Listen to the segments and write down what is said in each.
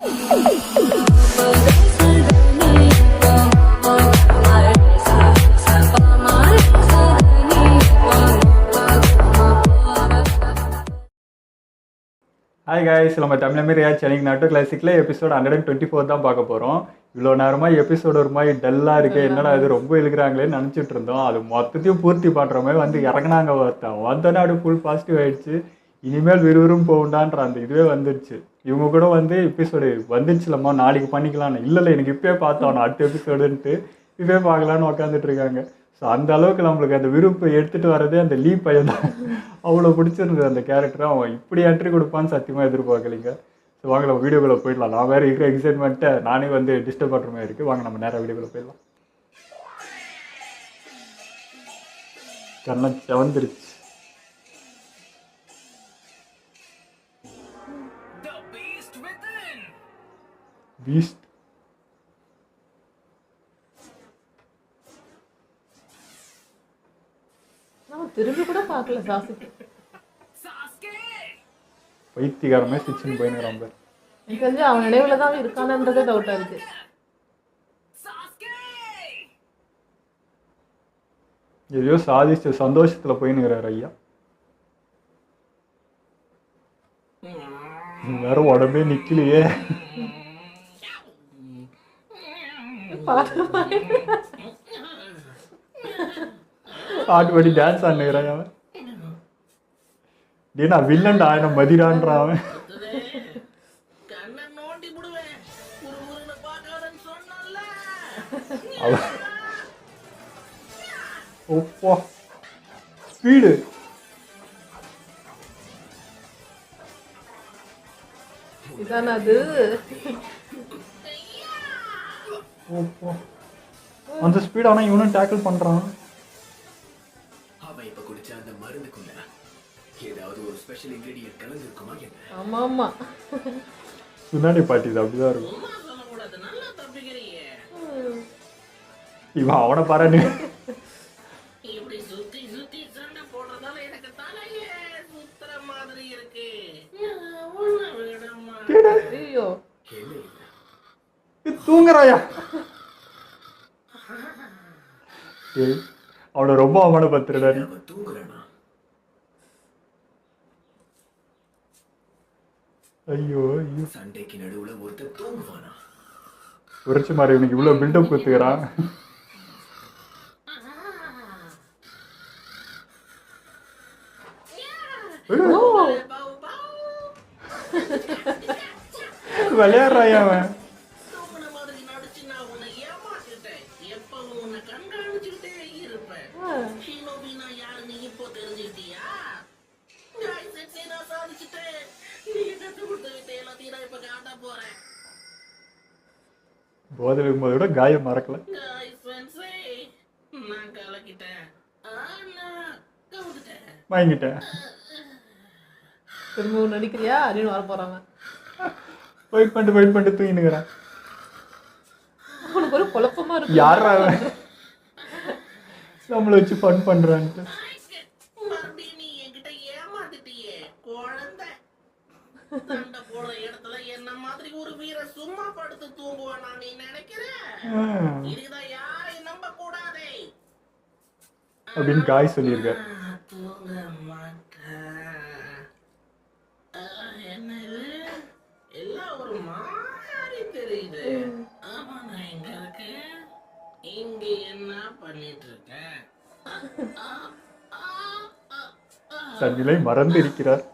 Hi guys, நம்ம Tamil riot channel நாட்டு கிளாசிக்கில் episode 124 தான் பார்க்க போகிறோம். இவ்வளோ நேரமாக எபிசோடு ஒரு மாதிரி டல்லாக இருக்குது, என்னடா இது ரொம்ப இழுக்கிறாங்களேன்னு நினச்சிட்டு இருந்தோம். அது மொத்தத்தையும் பூர்த்தி பண்ணுற மாதிரி வந்து இறங்கினாங்க. வந்தோன்னே அப்படியே ஃபுல் பாசிட்டிவ் ஆகிடுச்சு. இனிமேல் விறுவிறும் போகுண்டான்ற அந்த இதுவே வந்துடுச்சு. இவங்க கூட வந்து எபிசோடு வந்துடுச்சுலம்மா நாளைக்கு பண்ணிக்கலான்னு, இல்லை எனக்கு இப்போயே பார்த்தோம் அடுத்த எபிசோடுன்ட்டு இப்போயே பார்க்கலான்னு உட்காந்துட்டு இருக்காங்க. ஸோ அந்த அளவுக்கு நம்மளுக்கு அந்த விருப்பை எடுத்துகிட்டு வரதே அந்த லீ பையன் தான். அவ்வளோ பிடிச்சிருந்தது அந்த கேரக்டரை. அவன் இப்படி என்ட்ரி கொடுப்பான்னு சத்தியமாக எதிர்பார்க்கலிங்க. ஸோ வாங்க நம்ம வீடியோக்குள்ளே போயிடலாம். நான் வேறு இருக்கிற எக்ஸைட்மெண்ட்டை நானே வந்து டிஸ்டர்ப் பண்ணுற மாதிரி இருக்குது. வாங்க நம்ம நேராக வீடியோக்குள்ளே போயிடலாம். கண்ணம் செவந்துருச்சு. பீஸ்ட் திரும்பி கூட பார்க்கல. பைத்தியகாரமே ஸ்டிச்சிங் போயினுறான் பேர். எனக்கு தெரிஞ்சு அவன் நினைவுல தான் இருக்கானன்றதே டவுட்டா இருக்கு. எதையோ சாதிச்ச சந்தோஷத்துல போயினுங்கிறார் ஐயா. வேற உடம்பே நிக்கலையே. பாட்டு பாடி டான்ஸ் ஆடுறான் அவன். டேனா வில்லன் ஆயிரம் மதிரான்றான் அவன். ஓப்பா ஸ்பீடு. இதான அது. ஓப்பா அந்த ஸ்பீட். ஆனா இவனும் டேக்கிள் பண்றான். ஆமா ஆமா சுனாடி பாட்டி இது அப்படிதான் இருக்கும். இவன் அவனை பாராட்டு. தூங்குறாயா? அவனை ரொம்ப அவமானப்படுத்துறாரு. ஐயோ ஐயோ, சண்டைக்கு நடுவுல ஒருத்தர் தூங்குவானா? உரைச்சு மாதிரி இவனுக்கு இவ்வளவு பில்டப் கொடுத்துக்கிறான். விளையாடுறாயா அவன்? போதில் இருக்கும்போது கூட காயம் மறக்கல. வாங்கிட்டேன். திரும்ப நடிக்கிறியா அப்படின்னு வர போறாங்க. வெயிட் பண்ணிட்டு தூங்கினுங்கிறான். அவனுக்கு ஒரு குழப்பமா இருக்கு. யாரா நம்மளை வச்சு ஃபன் பண்றான்ட்டு. அப்படின்னு காய் சொல்லியிருக்க. தன்னிலை மறந்து இருக்கிறார்.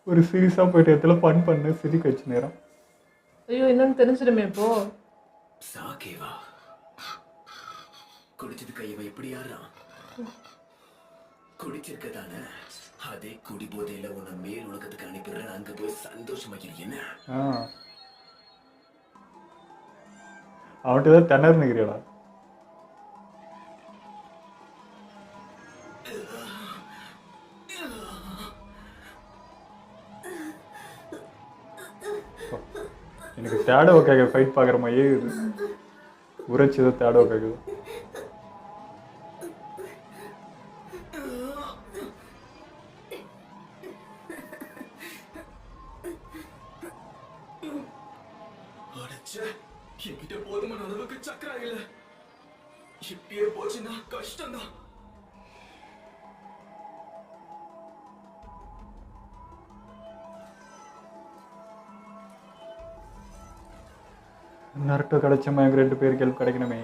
ஒரு சீரியஸா போயிட்டு இடத்துல ஃபன் பண்ணு சிரிக்க வச்சு நேரம். ஐயோ என்னன்னு தெரிஞ்சிடுமே இப்போ. சாகேவா குடிச்சது கையவ எப்படி யாரான் குடிச்சிருக்கதானே? அதே குடி போதையில உன்னை மேல் உலகத்துக்கு அனுப்பிடுறேன். அங்க போய் சந்தோஷமாக்கிறீங்க. அவன்கிட்ட தான் திணறு நிற்கிறீடா. எனக்கு தேட ஓகே ஃபைட் பார்க்குற மாதிரியே இது. உரைச்சதை தேட கேக்குது. அடச்சே, என்கிட்ட போதுமான அளவுக்கு சக்கரா இல்ல. இப்படியே போச்சுன்னா கஷ்டம்தான். நரட்டோ கிடைச்சமா எங்க 2 பேருக்கு ஹெல்ப் கிடைக்கணுமே.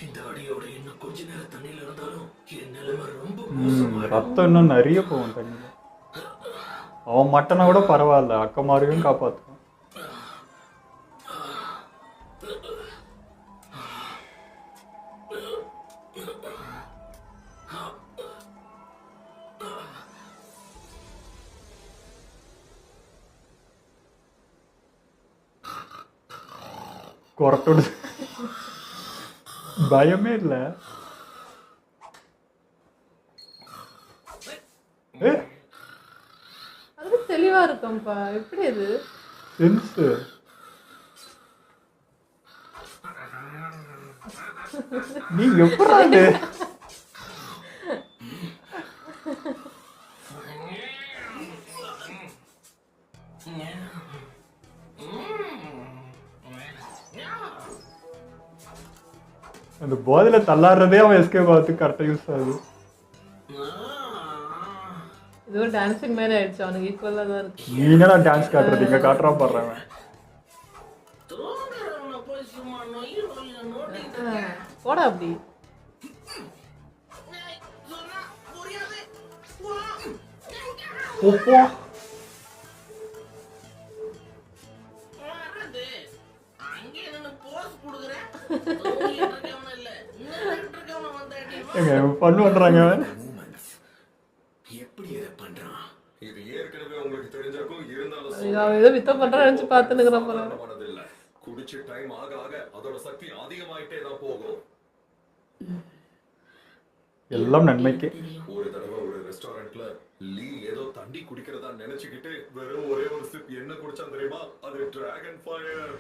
இந்த அடியோட இன்னும் கொஞ்ச நேரம் தண்ணியில இருந்தாலும் என் நிலைமை ரொம்ப ரத்தம் இன்னும் நிறைய போகும் தண்ணியில். அவன் மட்டனை கூட பரவாயில்ல, அக்கமாரையும் காப்பாற்றுவான். கொரட்டோடு பயமே இல்லை. அது தெளிவா இருக்கம்பா. எப்படி இது சென்ஸ்? நீங்க எப்படி அந்த போதையில தள்ளாடுறதே அவன் எஸ்கேப் ஆகுது. கரெக்டாக யூஸ் ஆகுது. இது ஒரு டான்ஸிங் மாதிரி ஆயிடுச்சு. அவனுக்கு ஈக்குவலா தான் இருக்கு. நீ என்னடா டான்ஸ் காட்டுறது? இங்க காட்டுறான் பாடுறேன். போடா அப்படி. ஓப்போ எங்க பண்ணு பண்றாங்க. எப்படி இதை பண்றான்? இது ஏற்கனவே உங்களுக்கு தெரிஞ்சிருக்கும். இருந்தாலும் அவன் ஏதோ வித்தம் பண்றான்னு நினைச்சு பார்த்துன்னுக்குறான் போல. பண்ணதில்ல. குடிச்சு டைம் ஆக ஆக அதோட சக்தி அதிகமாயிட்டே தான் போகும். எல்லாம் நன்மைக்கு. ஒரு தடவை ஒரு ரெஸ்டாரண்ட்ல லீ ஏதோ தண்ணி குடிக்கிறதா நினைச்சுக்கிட்டு வெறும் ஒரே ஒரு சிப் என்ன குடிச்சான் தெரியுமா? அது டிராகன் ஃபயர்.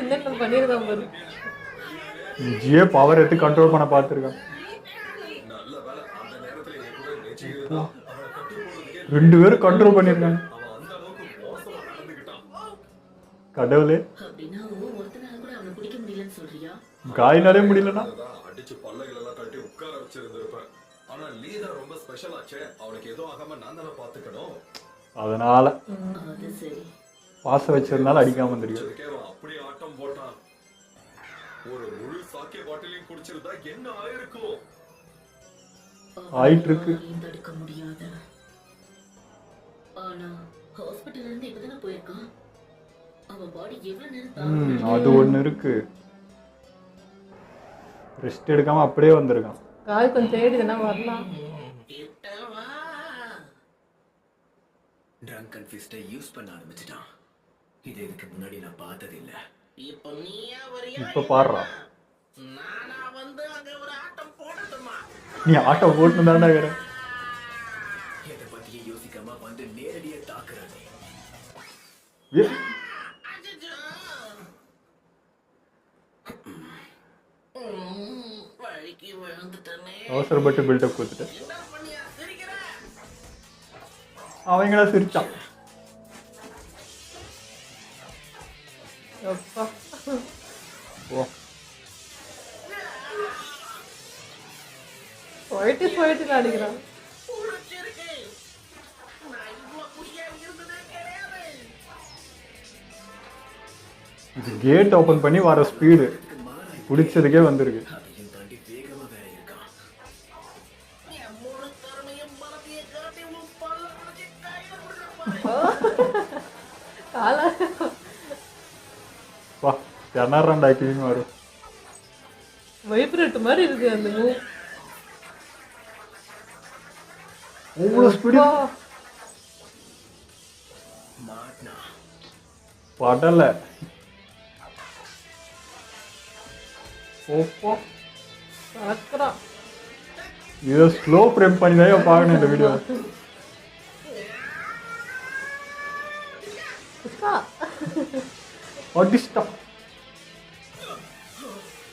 என்ன பண்ணிருக்கான் பாரு. ஜியே பவர் எடுத்து கண்ட்ரோல் பண்ண பார்த்துருக்கான். நல்ல வேலை அந்த நேரத்துல என் கூட நெச்சிக்கிறதா அவனை கட்டி போடுறதுக்கே 2 பேரும் கண்ட்ரோல் பண்ணிருக்காங்க. அவன் அந்த அளவுக்கு மோசமா நடந்துக்கிட்டான். கடவுளே, அப்படின்னா ஒருத்தனால கூட அவனை பிடிக்க முடியலன்னு சொல்றியா? காயினாலே முடியலன்னா அடிச்சு பல்லைகள் எல்லாம் கட்டி உட்கார வச்சிருந்திருப்பேன். ஆனா லீ தான் ரொம்ப ஸ்பெஷல் ஆச்சே. அவனுக்கு ஏதோ ஆகாம நான் தானே பாத்துக்கணும். அதனால அது சரி. பாச வச்சிருந்தாலும் அடிக்காம வந்துருக்கு. அதுக்கே அவன் அப்படியே ஆட்டம் போட்டான். ஒரு முழு சாக்கே பாட்டிலையும் குடிச்சிருந்தா என்ன ஆயிருக்கும்? ஆயிட்டு இருக்கு. அவனையும் தடுக்க முடியாத. ஆனா ஹாஸ்பிட்டல்ல இருந்து இப்பதானே போயிருக்கான். அவன் பாடி எவ்வளவு நேரம் தாங்க? அது ஒண்ணு இருக்கு. ரெஸ்ட் எடுக்காம அப்படியே வந்திருக்கான். காய் கொஞ்சம் தேடிதுன்னா வரலாம். ட்ரங்க் அண்ட் ஃபிஸ்டை யூஸ் பண்ண ஆரம்பிச்சிட்டான். இது இதுக்கு முன்னாடி நான் பார்த்தது இல்ல. இப்போ நீயா வரியா? இப்ப பாடுறா. நானா வந்து அங்க ஒரு ஆட்டம் போடட்டுமா? நீ ஆட்டோ போட்டு தாண்டா வேற. எதை பத்தியே யோசிக்காம வந்து நேரடியா தாக்குறானே. வழிக்கு விழுந்துட்டனே. அவசரப்பட்டு பில்டப் கொடுத்துட்டு என்ன பண்ணியா சிரிக்கிற? அவங்களா சிரிச்சான். அப்பா. ஓ போயிட்டு அடிக்கிறான். புடிச்சிருக்கு. நான் இவ்வளவு குஷியா இருந்ததே கிடையாது. இது கேட் ஓபன் பண்ணி வர ஸ்பீடு பிடிச்சதுக்கே வந்திருக்கு. அதையும் தாண்டி வேகமா வேற இருக்கான். என் முழு திறமையும் பலத்தையும் காட்டி உன் பல்ல உடைச்சு கையில கொடுக்குறேன். காலா வா திணறாண்டா கிளீன் வரும். வைப்ரேட் மாதிரி இருக்கு அந்த மூவ். அவ்வளோ ஸ்பீடு. மாட்னா படலை. ஓப்போ கலக்குறான். இதை ஸ்லோ ஃப்ரேம் பண்ணி தான் பார்க்கணும் இந்த வீடியோ. புஷ்பா. அடிச்சிட்டா.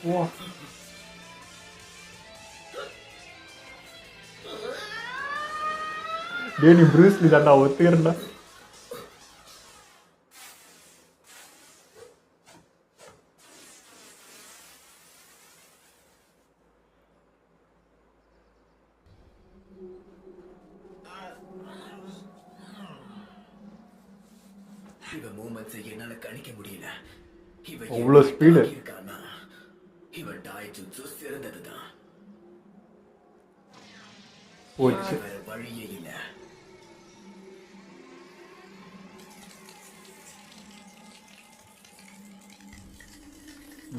வா டேய், நீ ப்ரூஸ்லி தான்டா, ஒத்துக்கிறேன்டா. இவ மூமெண்ட்ஸை என்னால கணிக்க முடியல. இவ அவ்வளோ ஸ்பீடு. இருக்கானா? இவ டாய்ஜுட்சு சிறந்ததுதான். போச்சு. வேற வழியே இல்ல.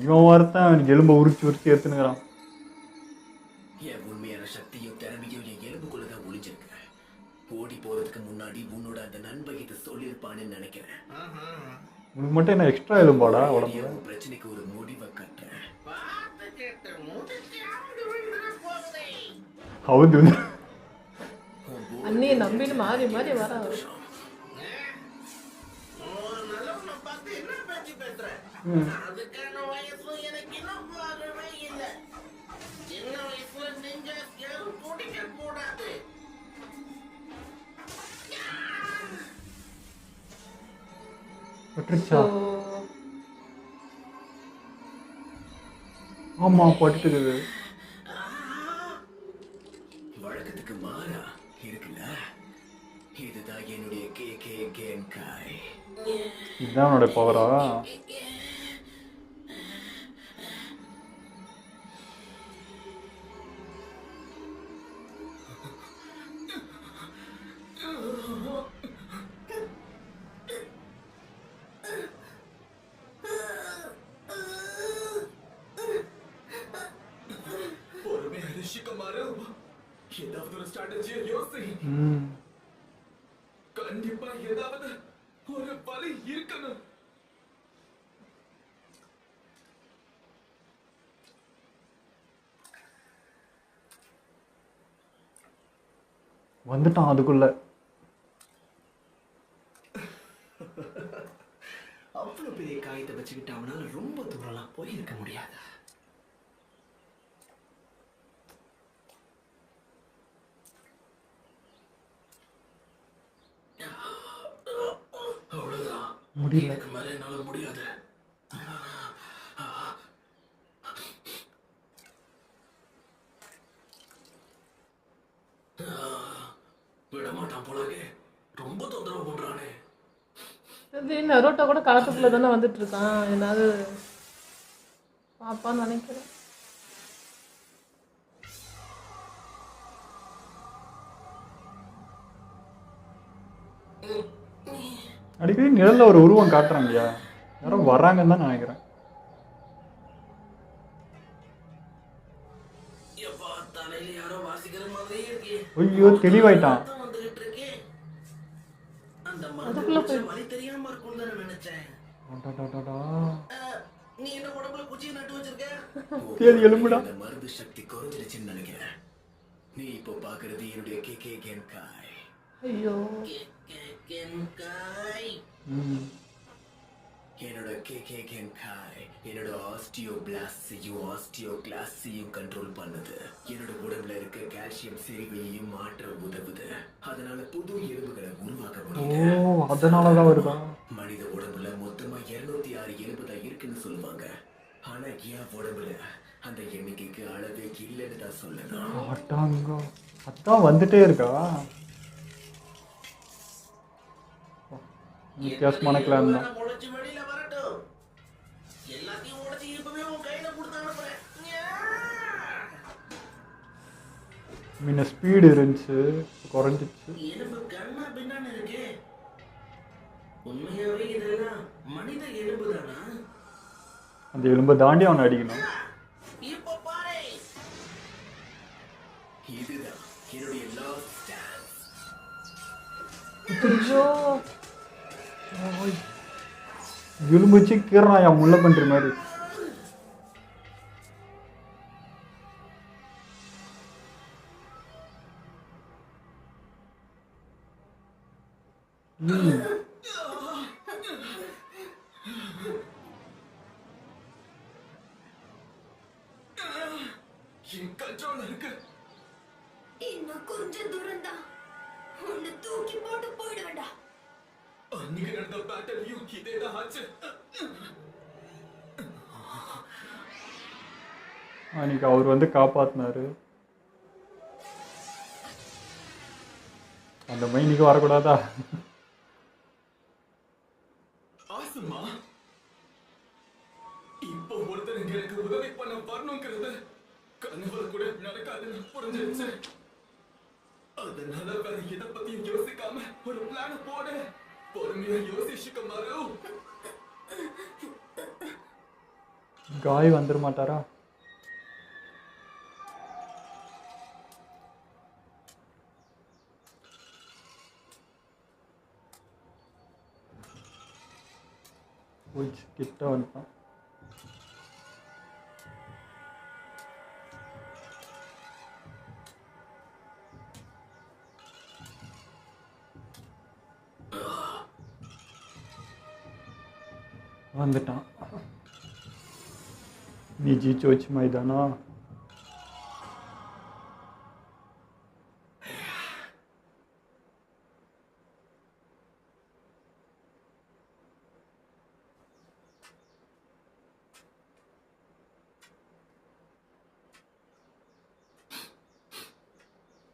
இவன் வரத்தான் அவனுக்கு எலும்பை உரிச்சு உரிச்சு எடுத்துனுக்கிறான். என் உண்மையான சக்தியும் திறமையும் என் எலும்புக்குள்ளதான் ஒளிஞ்சிருக்கு. ஓடி போறதுக்கு முன்னாடி உன்னோட அந்த நண்பன் இதை சொல்லியிருப்பான்னு நினைக்கிறேன். உனக்கு மட்டும் என்ன எக்ஸ்ட்ரா எலும்பாடா உடம்புல? உன் பிரச்சனைக்கு ஒரு முடிவை கட்டுறேன். அவுது அண்ணியை நம்பின்னு மாறி மாறி வர. அதுக்கான வயசு எனக்கு இன்னும் ஆகவே இல்லை. சின்ன வயசுல நீங்க யாரும் துடிக்க கூடாது. பட்டுருச்சா? ஆமா பட்டுக்குது. வழக்கத்துக்கு மாறா இருக்குல்ல. இதுதான் என்னுடைய கே கேன்காய். இதுதான் என்னோட பவரா? ஏதாவது ஒரு ஸ்ட்ராட்டஜியை யோசி. கண்டிப்பா ஏதாவது ஒரு வழி இருக்கணும். வந்துட்டான் அதுக்குள்ள. அவ்வளவு பெரிய காயத்தை வச்சுக்கிட்டு அவனால ரொம்ப தூரம்லாம் போயிருக்க முடியாது. அவ்வளவுதான். முடியல. இதுக்கு மேல என்னால முடியாது. விடமாட்டான் போலவே. ரொம்ப தொந்தரவு பண்றானே. இது நரோட்டோ கூட களத்துக்குள்ள தானே வந்துட்டு இருக்கான். என்னாவது பாப்பான்னு நினைக்கிறேன். அடிக்கடி நிழல்ல ஒரு உருவம் காட்டுறாங்கய்யா. யாரும் வர்றாங்கன்னு தான் நினைக்கிறேன். எப்பா தலையில யாரோ வாசிக்கிற மாதிரியே இருக்கே. ஐயோ தெளிவாயிட்டான். ரத்தம் வந்துகிட்டு இருக்கே. அந்த அதுக்குள்ள மருந்து வலி தெரியாம இருக்கும்னு தானே நினைச்சேன். அடடடடா. நீ என்ன உடம்புல குச்சியை நட்டு வச்சிருக்க? தேதி எலும்புடா. இந்த மருந்து சக்தி குறைஞ்சிருச்சுன்னு நினைக்கிறேன். நீ இப்போ பாக்குறது என்னுடைய கே கேன்காய். ஐயோ கென்காய். என்னோட கே கேன்காய் என்னோட ஆஸ்டியோபிளாஸ்டையும் ஆஸ்டியோகிளாஸையும் கண்ட்ரோல் பண்ணுது. என்னோட உடம்புல இருக்க கால்சியம் செறிவையும் மாற்ற உதவுது. அதனால புது எலும்புகளை உருவாக்க ஓ முடியுது. அதனாலதான் வருதா? மனித உடம்புல மொத்தமா 206 எலும்பு தான் இருக்குன்னு சொல்லுவாங்க. ஆனா என் உடம்புல அந்த எண்ணிக்கைக்கு அளவே இல்லைன்னு தான் சொல்லணும். அட்டாங்க. அதான் வந்துட்டே இருக்கா? வித்தியாசமான கிளான் தான். உடைச்சு வெளியில வரட்டும். எல்லாத்தையும் உடைச்சு இப்பவே உன் கையில கொடுத்து அனுப்புறேன். முன்ன ஸ்பீடு இருந்துச்சு, குறைஞ்சிச்சு. எலும்பு கண்ணா பின்னான்னு இருக்கு. உண்மையாவே இதெல்லாம் மனித எலும்பு தானா? அந்த எலும்பை தாண்டி அவனை அடிக்கணும். இப்ப பாரு. இதுதான் என்னுடைய லாஸ்ட் ஸ்டான்ஸ். ஐயோ எலும்பு வச்சு கீறான் என் முள்ள பண்ற மாதிரி. என் கண்ட்ரோல் இருக்கு. இன்னும் கொஞ்சம் தூரம் தான். உன்னை தூக்கி போட்டு போயிடுவேண்டா. அன்னைக்கு நடந்த பேட்டர்லையும் இதேதான் ஆச்சு. அன்னைக்கு அவர் வந்து காப்பாத்தினாரு. அந்த மாதிரி இன்னைக்கு வரக்கூடாதா? ஆசமா இப்போ ஒருத்தர் எனக்கு உதவி பண்ண வரணுங்கிறது கனவுல கூட நடக்காதுன்னு புரிஞ்சிருச்சு. அதனால வேற எதை பத்தியும் யோசிக்காம ஒரு பிளான போட பொறுமையா யோசிச்சுக்க மாறு. காய் வந்துட மாட்டாரா? கிட்ட வந்துட்டான். வந்துட்டான். நீ ஜீச்சு வச்சு மைதானா?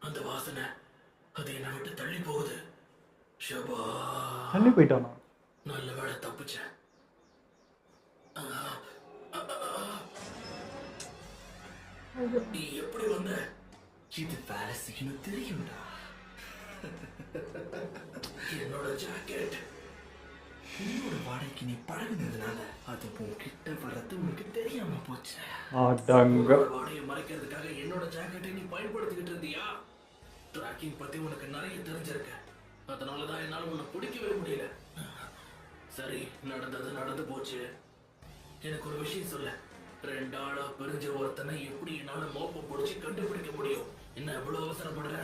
அந்த வாசனை அது என்னை விட்டு தள்ளி போகுது. ஷபா, தள்ளி போயிட்டானா? நல்ல வேளை தப்பிச்சேன். நீ எப்படி வந்த? இது வேலை செய்யணும் தெரியும்டா. என்னோட ஜாக்கெட் என்னோட வாடகைக்கு நீ பழகுனதுனால அது உன்கிட்ட வர்றது உனக்கு தெரியாம போச்சு. அடங்க. வாடகையை மறைக்கிறதுக்காக என்னோட ஜாக்கெட்டை நீ பயன்படுத்திக்கிட்டு இருந்தியா? ட்ராக்கிங் பத்தி உனக்கு நிறைய தெரிஞ்சிருக்கு. அதனாலதான் என்னால உன்னை பிடிக்கவே முடியல. சரி, நடந்தது நடந்து போச்சு. எனக்கு ஒரு விஷயம் சொல்ல. 2 ஆளா பிரிஞ்ச ஒருத்தனை எப்படி என்னால மோப்பம் பிடிச்சி கண்டுபிடிக்க முடியும்? என்ன எவ்வளவு அவசரப்படுற?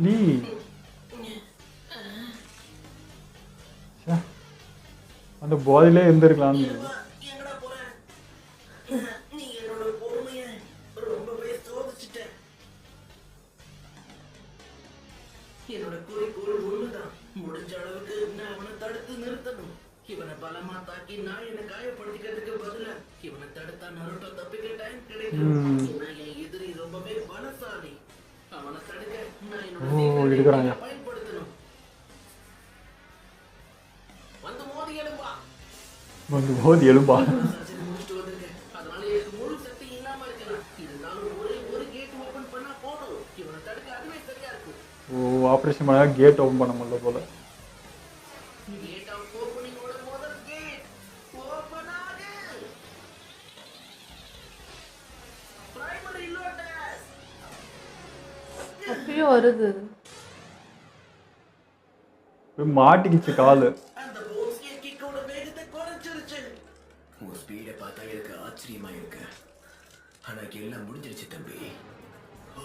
நீ அந்த போதையிலே இருந்திருக்கலாம். எங்கடா போற? நீ என்னோட பொறுமைய ரொம்பவே சோதிச்சுட்ட. என்னோட குறிக்கோள் ஒண்ணுதான். முடிஞ்ச அளவுக்கு நான் அவனை தடுத்து நிறுத்தணும். இவனை பலமா தாக்கி நான் என்ன காயப்படுத்திக்கிறதுக்கு பதிலா இவனை தடுத்தா நருட்டோ தப்பிக்க டைம் கிடைக்கும். நான் என் எதிரி ரொம்பவே பலசாலி. அவனை தடுக்க நான் என்னோட எடுக்கிறாங்க. பயன்படுத்தணும். வந்து மோதி எழும்பா. வந்து போது எலும்பா. சர்ஜரி முடிச்சுட்டு வந்திருக்கேன். அதனால எனக்கு முழு சக்தி இல்லாம இருக்கலாம். இருந்தாலும் ஒரே ஒரு கேட் ஓபன் பண்ணா போதும். இவனை தடுக்க அதுவே சரியா இருக்கும். ஓ, ஆப்ரேஷன் பண்ணா கேட் ஓப்பன் பண்ண முடியல போல. கேட் ஆஃப் ஓபனிங்கோட முதல் கேட் ஓபன் ஆகுது. Primary lotus. அப்பயும் வருது. போய் மாட்டிக்கிச்சு காலு. அந்த போஸ்கே கிக்கோட வேகத்தை குறைச்சிருச்சு. உன் ஸ்பீடை பார்த்தா எனக்கு ஆச்சரியமா இருக்கு. ஆனா எல்லாம் முடிஞ்சிருச்சு தம்பி.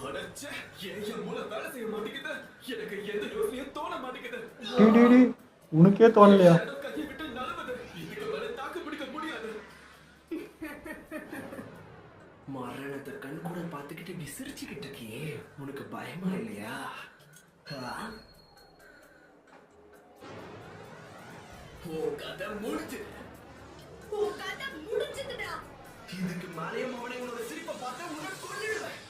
அடச்சே, என் மூளை வேலை செய்ய மாட்டேங்குது. எனக்கு எந்த யோசனையும் தோண மாட்டேங்குது. டிடி உனக்கே தோணலையா? கையை விட்டு நழுவுது. இதுக்கு மேல தாக்கு பிடிக்க முடியாது. மரணத்தை கண் கூட பார்த்துக்கிட்டு இப்படி சிரிச்சுக்கிட்டு இருக்கியே, உனக்கு பயமா இல்லையா? ஓ கதை முடிஞ்சு. உன் கதை முடிஞ்சதுடா. இதுக்கு மேலேயும் அவனை உன்னோட சிரிப்பை பார்த்தா உனக்கு கொள்ளிடுவேன்.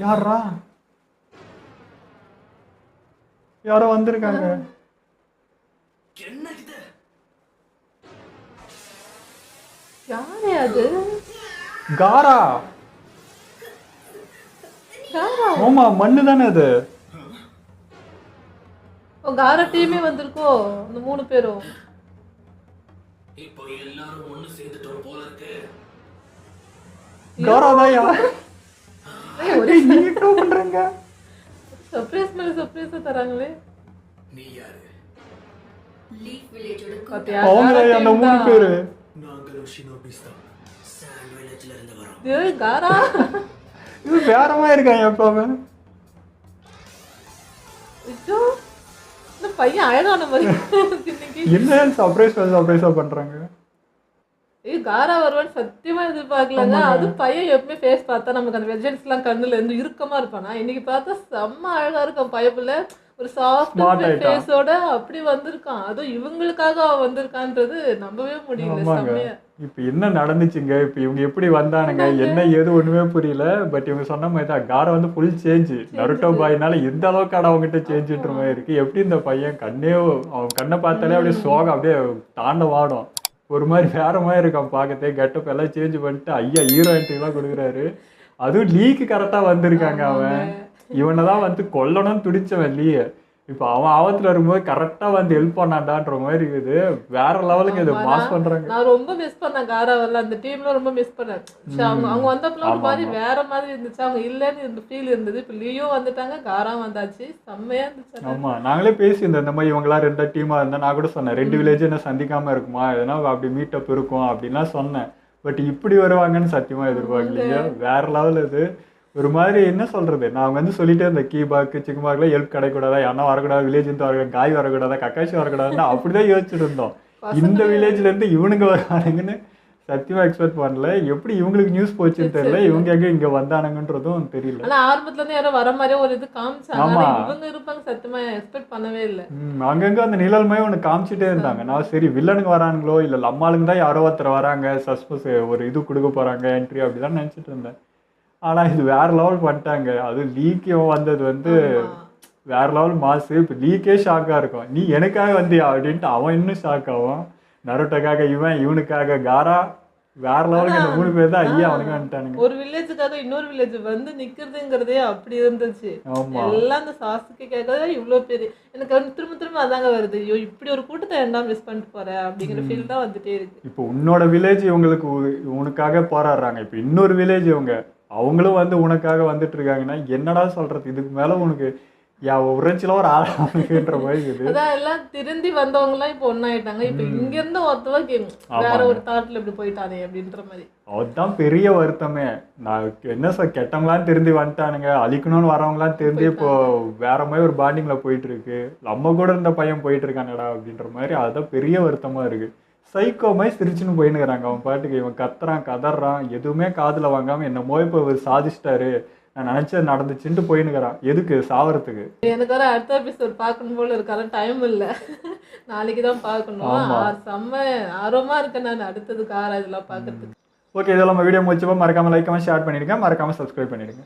யாரா? யாரோ வந்திருக்காங்க. என்ன இது? யாரே அது? காரா. காரா? ஆமா, மண்ணு தானே அது. ஓ, காரா டீமே வந்திருக்கோ அந்த 3 பேரும். இப்போ எல்லாரும் ஒண்ணு சேர்ந்துட்டோம் போல இருக்கு. காரா தான் யார்? நீங்க என்ன பண்றீங்க? சர்ப்ரைஸ் மேல சர்ப்ரைஸ் தராங்களே. நீ யாரு? லீஃப் வில்லேஜோட பாத்தியா? அவங்க அந்த 3 பேரு. நாங்களும் ஷினோபிஸ் தான். சாண்ட் வில்லேஜ்ல இருந்து வரோம். ஏய் காரா. இது வேறமா இருக்காங்க எப்பவுமே. ஐயோ. இந்த பையன் அழகான மாதிரி இன்னைக்கு. என்ன சர்ப்ரைஸா பண்றாங்க? ஏய் காரா வருவான்னு சத்தியமா எதிர்பார்க்கலங்க. அது பையன் எப்பவுமே ஃபேஸ் பார்த்தா நமக்கு அந்த வெஜென்ஸ் எல்லாம் கண்ணுல இருந்து இறுக்கமா இருப்பானா, இன்னைக்கு பார்த்தா செம்ம அழகா இருக்கும் பையப்புல. ஒரு சாஃப்ட் Smart ஆயிட்டான். ஃபேஸோட அப்படி வந்திருக்கான். அதுவும் இவங்களுக்காக அவன் வந்திருக்கான்றது நம்பவே முடியல. ஆமாங்க. செம்மையா. இப்ப என்ன நடந்துச்சுங்க? இப்ப இவங்க எப்படி வந்தானுங்க? என்ன ஏது ஒண்ணுமே புரியல. பட் இவங்க சொன்ன மாதிரி தான் காரை வந்து ஃபுல் சேஞ்ச். நருட்டோ பாய்னால எந்த அளவுக்கு அவங்ககிட்ட சேஞ்சுன்ற மாதிரி இருக்கு. எப்படி இந்த பையன் கண்ணே அவன் கண்ணை பார்த்தாலே அப்படியே சோகம் அப்படியே தாண்டவாடும். ஒரு மாதிரி வேற மாதிரி இருக்கான் பார்க்கத்தே. கெட்டப் எல்லாம் சேஞ்ச் பண்ணிட்டு ஐயா ஹீரோ எல்லாம் கொடுக்குறாரு. அதுவும் லீக்கு கரெக்டா வந்திருக்காங்க. அவன் இவனை தான் வந்து கொல்லணும்னு துடிச்சவன் லீய. இப்போ அவன் ஆபத்துல வரும்போது கரெக்டா வந்து ஹெல்ப் பண்ணாண்டான்ற மாதிரி இருக்குது. வேற லெவலுக்கு இது மாஸ் பண்றாங்க. நான் ரொம்ப மிஸ் பண்ணேன் காராவெல்லாம். அந்த டீம்ல ரொம்ப மிஸ் பண்ணேன். அவங்க வந்தப்பல ஒரு மாதிரி வேற மாதிரி இருந்துச்சு. அவங்க இல்லன்னு இந்த ஃபீல் இருந்தது. இப்ப லியோ வந்துட்டாங்க, காரா வந்தாச்சு. செம்மையா இருந்துச்சு. ஆமா நாங்களே பேசியிருந்தோம் இந்த மாதிரி இவங்கெல்லாம் 2 டீமா இருந்தா. நான் கூட சொன்னேன் 2 வில்லேஜ் என்ன சந்திக்காம இருக்குமா, எதனா அப்படி மீட்டப் இருக்கும் அப்படின்லாம் சொன்னேன். பட் இப்படி வருவாங்கன்னு சத்தியமா எதிர்பார்க்கலைங்க. வேற லெவல் இது. ஒரு மாதிரி என்ன சொல்றது, நான் வந்து சொல்லிட்டே இருந்தேன் கீபாக்கு சிக்குபாக்குல ஹெல்ப் கிடைக்கூடாதா, யாரா வரக்கூடாது, வில்லேஜ் இருந்து வரக்கூடாது, காய் வரக்கூடாதா, கக்காசி வரக்கூடாதுன்னா அப்படிதான் யோசிச்சுட்டு இருந்தோம். இந்த வில்லேஜ்ல இருந்து இவனுங்க வருவானுங்கன்னு சத்தியமா எக்ஸ்பெக்ட் பண்ணல. எப்படி இவங்களுக்கு நியூஸ் போச்சுன்னு தெரியல. இவங்க எங்க இங்க வந்தானுங்கன்றதும் தெரியல. ஆனா ஆரம்பத்துல இருந்து யாரோ வர மாதிரியே ஒரு இது காமிச்சாங்க. ஆமா. ஆனா இவங்க இருப்பாங்க சத்தியமா எக்ஸ்பெக்ட் பண்ணவே இல்லை. அங்கங்க அந்த நிழல்மே ஒன்று காமிச்சிட்டே இருந்தாங்க. நான் சரி வில்லனுங்க வரானுங்களோ இல்ல அம்மாளுங்க தான் யாரோ ஒருத்தர் வராங்க, சஸ்பென்ஸ் ஒரு இது கொடுக்க போறாங்க என்ட்ரி அப்படிதான் நினைச்சிட்டு இருந்தேன். ஆனா இது வேற லெவல் பண்ணிட்டாங்க. அது லீக்கையும் வந்தது வந்து வேற லெவல் மாசு. இப்போ லீக்கே ஷாக்கா இருக்கும். நீ எனக்காக வந்தியா அப்படின்ட்டு அவன் இன்னும் ஷாக் ஆகும். நருட்டோக்காக இவனுக்காக காரா வேற லெவலுக்கு இந்த 3 பேர் தான் ஐயா அவனுக்கு வந்துட்டானுங்க. ஒரு வில்லேஜுக்காக இன்னொரு வில்லேஜ் வந்து நிக்கிறதுங்கிறதே அப்படி இருந்துச்சு. ஆமா எல்லாம் அந்த சாசுக்காக இவ்வளவு பேரு. எனக்கு வந்து திரும்ப அதாங்க வருது. ஐயோ இப்படி ஒரு கூட்டத்தை என்ன மிஸ் பண்ணிட்டு போறேன் அப்படிங்கிற ஃபீல் தான் வந்துட்டே இருக்கு. இப்போ உன்னோட வில்லேஜ் இவங்களுக்கு உனக்காக போராடுறாங்க. இப்போ இன்னொரு வில்லேஜ் அவங்களும் வந்து உனக்காக வந்துட்டு இருக்காங்கன்னா என்னடா சொல்றது, இதுக்கு மேல உனக்கு உரைச்சில ஒரு ஆளுன்ற மாதிரி இருக்குது. அதான் எல்லாம் திருந்தி வந்தவங்க எல்லாம் இப்ப ஒன்னாயிட்டாங்க. இப்ப இங்க இருந்து ஒருத்தவா வேற ஒரு தாட்ல இப்படி போயிட்டானே அப்படின்ற மாதிரி. அதுதான் பெரிய வருத்தமே. நான் என்ன கெட்டவங்களாம் திருந்தி வந்துட்டானுங்க, அழிக்கணும்னு வரவங்களாம் திருந்தி இப்போ வேற மாதிரி ஒரு பாண்டிங்ல போயிட்டு இருக்கு. நம்ம கூட இருந்த பையன் போயிட்டு இருக்கானடா அப்படின்ற மாதிரி. அதுதான் பெரிய வருத்தமா இருக்கு. சைக்கோ மாதிரி சிரிச்சுன்னு போயின்னுக்கிறாங்க. அவன் பாட்டுக்கு இவன் கத்துறான் கதறான், எதுவுமே காதுல வாங்காம என்னமோ இப்போ இவர் சாதிச்சிட்டாரு, நான் நினைச்சது நடந்துச்சுன்ட்டு போயின்னுக்கிறான். எதுக்கு சாவறதுக்கு? எனக்கு வர அடுத்த எபிசோட் பார்க்கணும் போல இருக்காரு. டைம் இல்ல, நாளைக்கு தான் பார்க்கணும். செம்ம ஆர்வமா இருக்கேன் நான் அடுத்தது காரா இதெல்லாம் பார்க்கறதுக்கு. ஓகே, இதெல்லாம் நம்ம வீடியோ முடிச்சப்போ மறக்காம லைக் ஷேர் பண்ணிடுங்க, மறக்காம சப்ஸ்கிரைப் பண்ணிடுங்க.